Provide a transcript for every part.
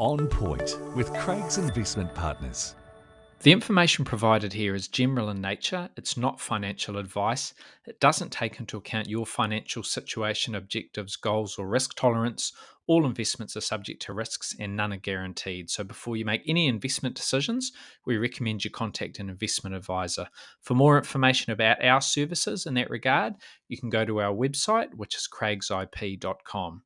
On Point with Craig's Investment Partners. The information provided here is general in nature. It's not financial advice. It doesn't take into account your financial situation, objectives, goals, or risk tolerance. All investments are subject to risks and none are guaranteed. So before you make any investment decisions, we recommend you contact an investment advisor. For more information about our services in that regard, you can go to our website, which is craigsip.com.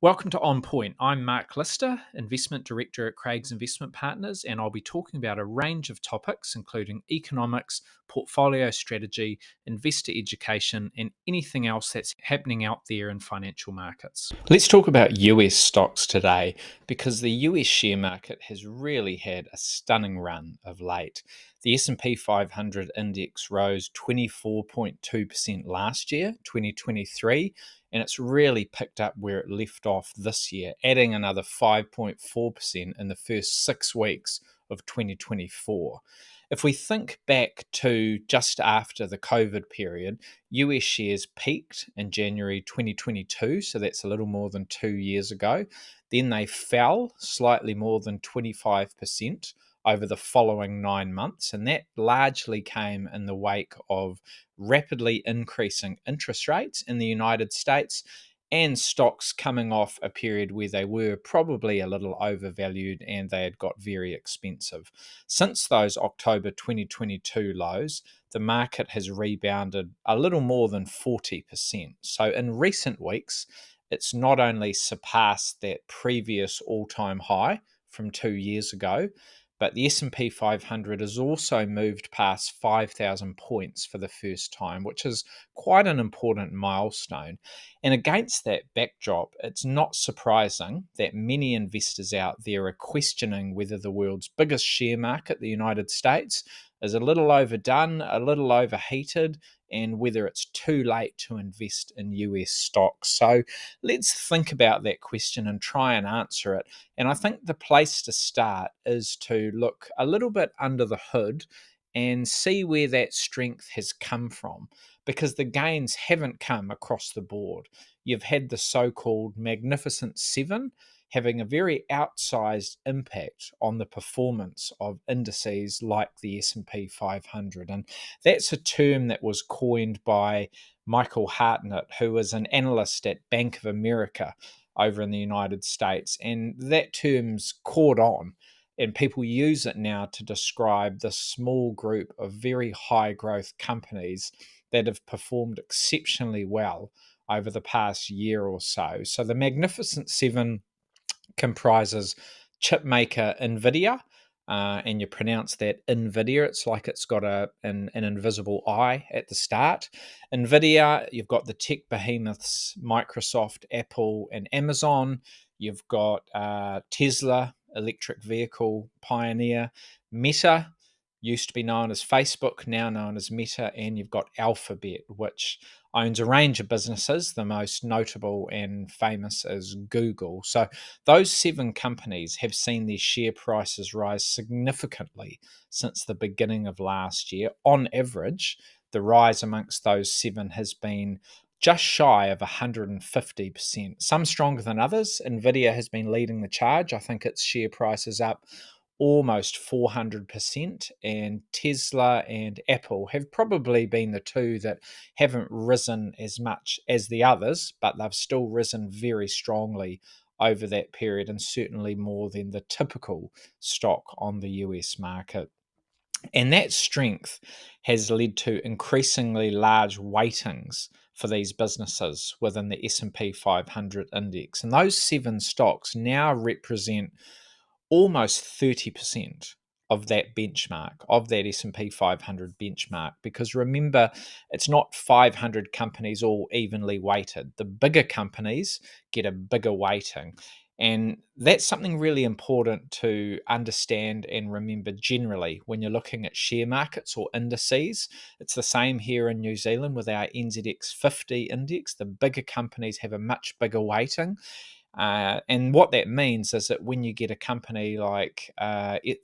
Welcome to On Point. I'm Mark Lister, Investment Director at Craig's Investment Partners, and I'll be talking about a range of topics, including economics, portfolio strategy, investor education, and anything else that's happening out there in financial markets. Let's talk about US stocks today, because the US share market has really had a stunning run of late. The S&P 500 index rose 24.2% last year, 2023, and it's really picked up where it left off this year, adding another 5.4% in the first 6 weeks of 2024. If we think back to just after the COVID period, US shares peaked in January 2022, so that's a little more than 2 years ago. Then they fell slightly more than 25% over the following 9 months, and that largely came in the wake of rapidly increasing interest rates in the United States and stocks coming off a period where they were probably a little overvalued and they had got very expensive. Since those October 2022 lows, the market has rebounded a little more than 40%. So in recent weeks, it's not only surpassed that previous all-time high from 2 years ago, but the S&P 500 has also moved past 5,000 points for the first time, which is quite an important milestone. And against that backdrop, it's not surprising that many investors out there are questioning whether the world's biggest share market, the United States, is a little overdone, a little overheated, and whether it's too late to invest in US stocks. So let's think about that question and try and answer it. And I think the place to start is to look a little bit under the hood and see where that strength has come from, because the gains haven't come across the board. You've had the so-called Magnificent Seven having a very outsized impact on the performance of indices like the S&P 500. And that's a term that was coined by Michael Hartnett, who was an analyst at Bank of America over in the United States. And that term's caught on, and people use it now to describe the small group of very high growth companies that have performed exceptionally well over the past year or so. So the Magnificent Seven comprises chip maker NVIDIA, and you pronounce that NVIDIA. It's like it's got an invisible eye at the start. NVIDIA, you've got the tech behemoths, Microsoft, Apple, and Amazon. You've got Tesla, electric vehicle pioneer, Meta, used to be known as Facebook, now known as Meta, and you've got Alphabet, which owns a range of businesses. The most notable and famous is Google. So those 7 companies have seen their share prices rise significantly since the beginning of last year. On average, the rise amongst those 7 has been just shy of 150%. Some stronger than others. NVIDIA has been leading the charge. I think its share price is up almost 400%, and Tesla and Apple have probably been the two that haven't risen as much as the others, but they've still risen very strongly over that period, and certainly more than the typical stock on the US market. And that strength has led to increasingly large weightings for these businesses within the S&P 500 index. And those 7 stocks now represent almost 30% of that benchmark, of that S&P 500 benchmark, because remember, it's not 500 companies all evenly weighted. The bigger companies get a bigger weighting. And that's something really important to understand and remember generally when you're looking at share markets or indices. It's the same here in New Zealand with our NZX 50 index. The bigger companies have a much bigger weighting. And what that means is that when you get a company like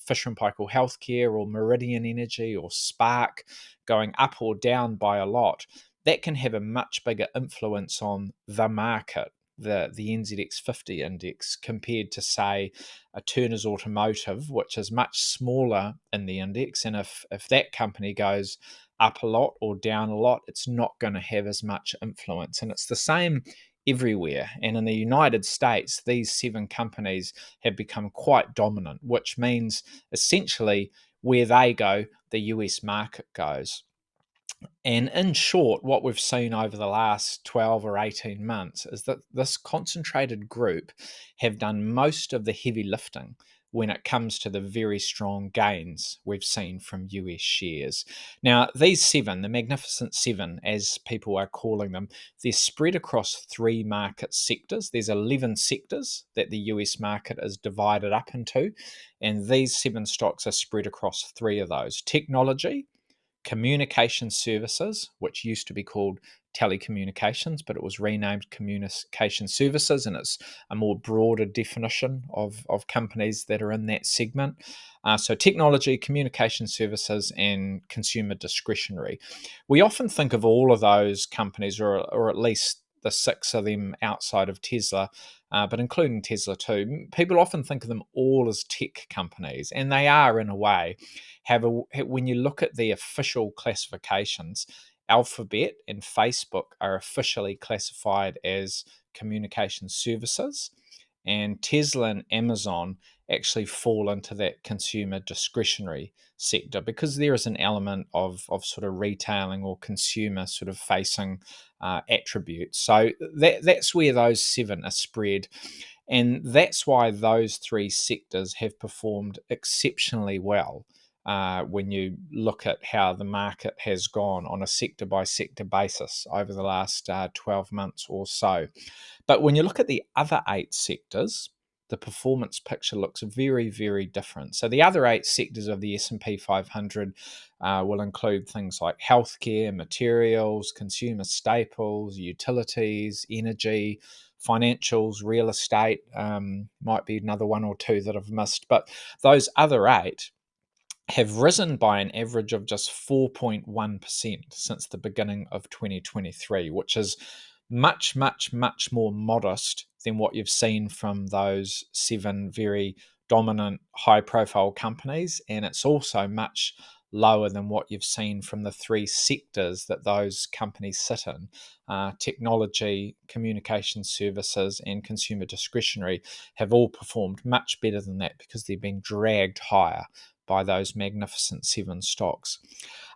Fisher & Paykel Healthcare or Meridian Energy or Spark going up or down by a lot, that can have a much bigger influence on the market the NZX 50 index compared to, say, a Turner's Automotive, which is much smaller in the index. And if that company goes up a lot or down a lot, it's not going to have as much influence. And it's the same everywhere. And in the United States, these 7 companies have become quite dominant, which means essentially where they go, the US market goes. And in short, what we've seen over the last 12 or 18 months is that this concentrated group have done most of the heavy lifting when it comes to the very strong gains we've seen from US shares. Now, these 7, the Magnificent 7, as people are calling them, they're spread across 3 market sectors. There's 11 sectors that the US market is divided up into, and these 7 stocks are spread across 3 of those: technology, communication services, which used to be called telecommunications, but it was renamed communication services, and it's a more broader definition of companies that are in that segment. So technology, communication services, and consumer discretionary. We often think of all of those companies, or at least the 6 of them outside of Tesla, but including Tesla too. People often think of them all as tech companies, and they are in a way. When you look at the official classifications, Alphabet and Facebook are officially classified as communication services, and Tesla and Amazon actually fall into that consumer discretionary sector because there is an element of sort of retailing or consumer sort of facing attributes. So that's where those 7 are spread. And that's why those 3 sectors have performed exceptionally well when you look at how the market has gone on a sector by sector basis over the last 12 months or so. But when you look at the other 8 sectors, the performance picture looks very, very different. So the other 8 sectors of the S&P 500 will include things like healthcare, materials, consumer staples, utilities, energy, financials, real estate. Might be another 1 or 2 that I've missed. But those other 8 have risen by an average of just 4.1% since the beginning of 2023, which is much, much, much more modest than what you've seen from those 7 very dominant, high profile companies. And it's also much lower than what you've seen from the 3 sectors that those companies sit in: technology, communication services, and consumer discretionary have all performed much better than that because they've been dragged higher by those Magnificent 7 stocks.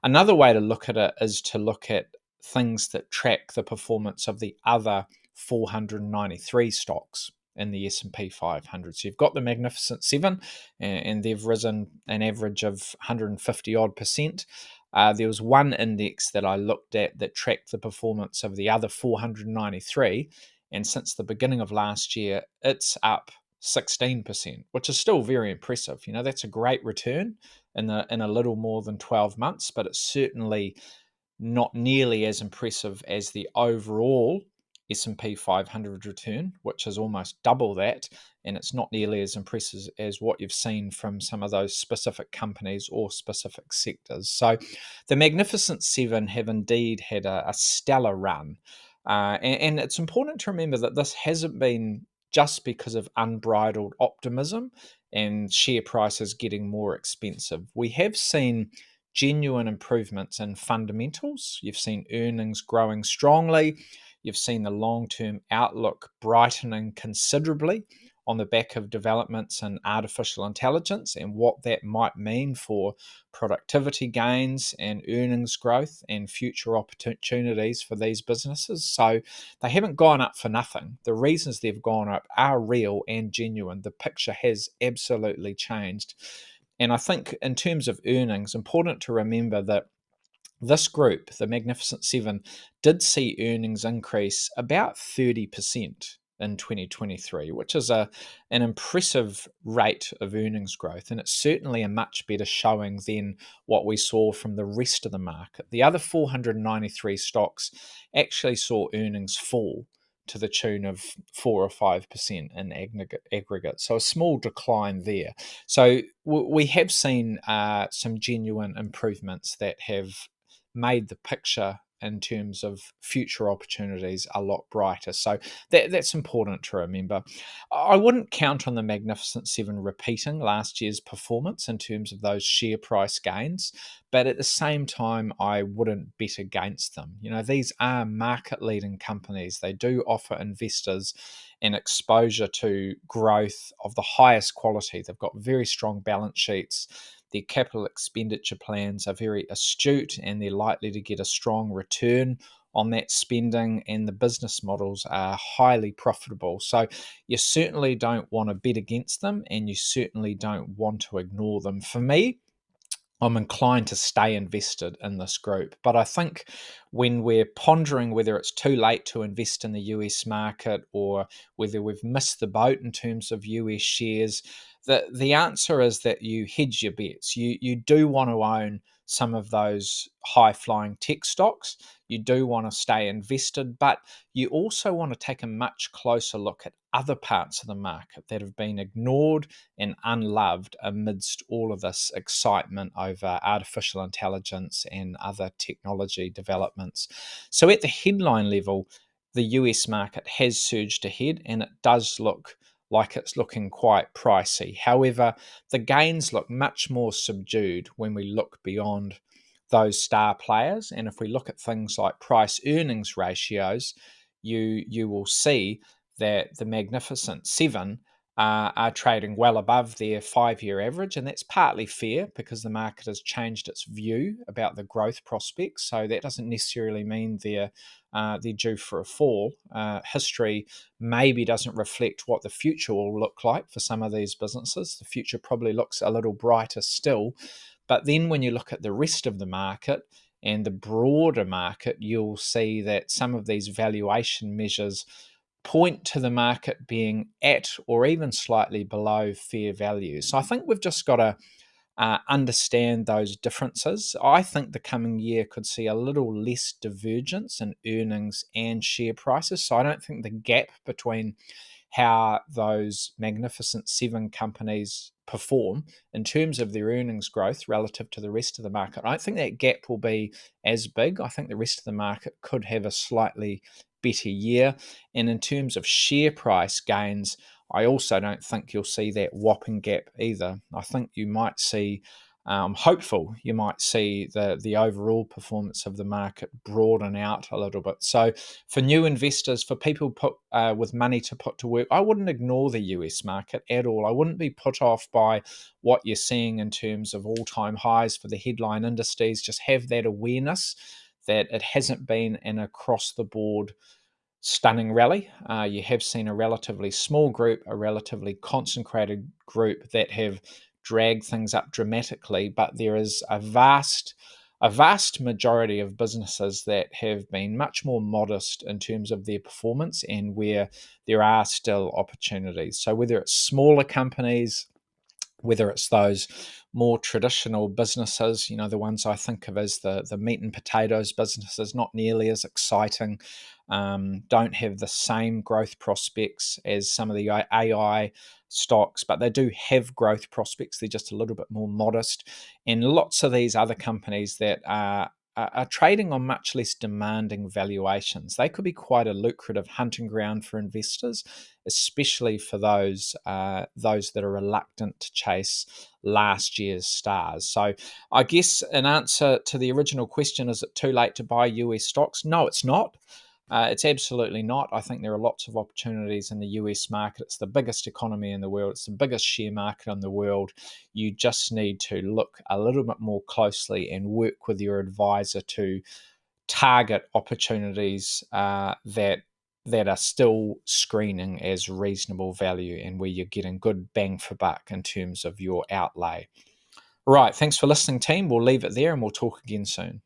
Another way to look at it is to look at things that track the performance of the other 493 stocks in the S&P 500. So you've got the Magnificent 7, and they've risen an average of 150 odd percent. There was one index that I looked at that tracked the performance of the other 493, and since the beginning of last year, it's up 16%, which is still very impressive. That's a great return in a little more than 12 months, but it's certainly not nearly as impressive as the overall S&P 500 return, which is almost double that, and it's not nearly as impressive as what you've seen from some of those specific companies or specific sectors. So the Magnificent 7 have indeed had a stellar run, and it's important to remember that this hasn't been just because of unbridled optimism and share prices getting more expensive. We have seen genuine improvements in fundamentals. You've seen earnings growing strongly. You've seen the long-term outlook brightening considerably on the back of developments in artificial intelligence and what that might mean for productivity gains and earnings growth and future opportunities for these businesses. So they haven't gone up for nothing. The reasons they've gone up are real and genuine. The picture has absolutely changed. And I think in terms of earnings, important to remember that this group, the Magnificent 7, did see earnings increase about 30% in 2023, which is an impressive rate of earnings growth. And it's certainly a much better showing than what we saw from the rest of the market. The other 493 stocks actually saw earnings fall to the tune of 4 or 5% in aggregate. So a small decline there. So we have seen some genuine improvements that have made the picture in terms of future opportunities a lot brighter. So that's important to remember. I wouldn't count on the Magnificent Seven repeating last year's performance in terms of those share price gains, but at the same time, I wouldn't bet against them. These are market leading companies. They do offer investors an exposure to growth of the highest quality. They've got very strong balance sheets. Their capital expenditure plans are very astute, and they're likely to get a strong return on that spending, and the business models are highly profitable. So you certainly don't want to bet against them, and you certainly don't want to ignore them. For me, I'm inclined to stay invested in this group. But I think when we're pondering whether it's too late to invest in the US market or whether we've missed the boat in terms of US shares, the answer is that you hedge your bets. You do want to own some of those high flying tech stocks. You do want to stay invested, but you also want to take a much closer look at other parts of the market that have been ignored and unloved amidst all of this excitement over artificial intelligence and other technology developments. So at the headline level, the US market has surged ahead, and it does look like it's looking quite pricey. However, the gains look much more subdued when we look beyond those star players. And if we look at things like price earnings ratios, you will see that the Magnificent Seven are trading well above their 5-year average, and that's partly fair because the market has changed its view about the growth prospects. So that doesn't necessarily mean they're due for a fall. History maybe doesn't reflect what the future will look like for some of these businesses. The future probably looks a little brighter still. But then when you look at the rest of the market and the broader market, you'll see that some of these valuation measures point to the market being at or even slightly below fair value. So I think we've just got to understand those differences. I think the coming year could see a little less divergence in earnings and share prices. So I don't think the gap between how those Magnificent Seven companies perform in terms of their earnings growth relative to the rest of the market, I don't think that gap will be as big. I think the rest of the market could have a slightly better year. And in terms of share price gains, I also don't think you'll see that whopping gap either. I think you might see, I'm hopeful you might see the overall performance of the market broaden out a little bit. So for new investors, for people with money to put to work, I wouldn't ignore the US market at all. I wouldn't be put off by what you're seeing in terms of all-time highs for the headline indices. Just have that awareness that it hasn't been an across-the-board stunning rally. You have seen a relatively small group, a relatively concentrated group that have dragged things up dramatically, but there is a vast majority of businesses that have been much more modest in terms of their performance and where there are still opportunities. So whether it's smaller companies, whether it's those more traditional businesses, the ones I think of as the meat and potatoes businesses, not nearly as exciting, don't have the same growth prospects as some of the AI stocks, but they do have growth prospects. They're just a little bit more modest. And lots of these other companies that are trading on much less demanding valuations. They could be quite a lucrative hunting ground for investors, especially for those that are reluctant to chase last year's stars. So I guess in answer to the original question, is it too late to buy US stocks? No, it's not. It's absolutely not. I think there are lots of opportunities in the US market. It's the biggest economy in the world. It's the biggest share market in the world. You just need to look a little bit more closely and work with your advisor to target opportunities that are still screening as reasonable value and where you're getting good bang for buck in terms of your outlay. Right. Thanks for listening, team. We'll leave it there and we'll talk again soon.